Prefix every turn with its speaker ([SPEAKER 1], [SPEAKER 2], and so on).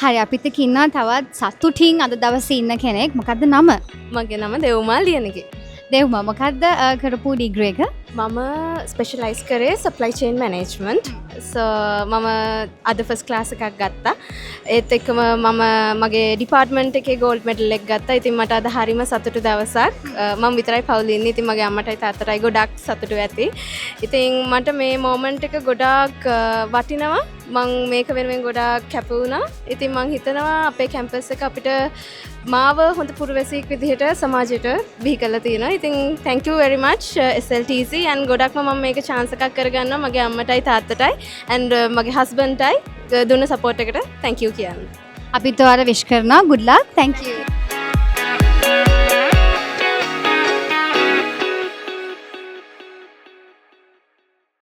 [SPEAKER 1] හරි අපිත් එක්ක ඉන්නවා තවත් සතුටින් අද දවසේ ඉන්න කෙනෙක්. මොකද්ද නම?
[SPEAKER 2] මගේ නම දෙව්මල් ලියනගේ.
[SPEAKER 1] දෙව්ම මොකද්ද කරපු ඩිග්‍රී එක?
[SPEAKER 2] මම ස්පෙෂලයිස් කරේ සප්ලයි චේන් මැනේජ්මන්ට්. මම අද ෆස්ට් ක්ලාස් එකක් ගත්තා. ඒත් එක්කම මම මගේ ඩිපාර්ට්මන්ට් එකේ ගෝල්ඩ් මෙඩල් එක ගත්තා. ඉතින් මට අද හරිම සතුටු දවසක්. මම විතරයි පවුලේ ඉන්නේ. ඉතින් මගේ අම්මටයි තාත්තටයි ගොඩක් සතුටු ඇති. ඉතින් මට මේ මොමන්ට් එක ගොඩාක් වටිනවා. මං මේක වෙනුවෙන් ගොඩාක් කැප වුණා. ඉතින් මං හිතනවා අපේ කැම්පස් එක අපිට මාව හොඳ පුරවැසියෙක් විදිහට සමාජයට බිහි කරලා තියෙනවා. ඉතින් thank you very much SLTC and ගොඩක්ම මම මේක chance එකක් කරගන්නවා මගේ අම්මටයි තාත්තටයි and මගේ husbandටයි දුන්න support එකට thank you කියන්න.
[SPEAKER 1] අපිත් ඔයාලා විශ් කරනවා good luck thank you.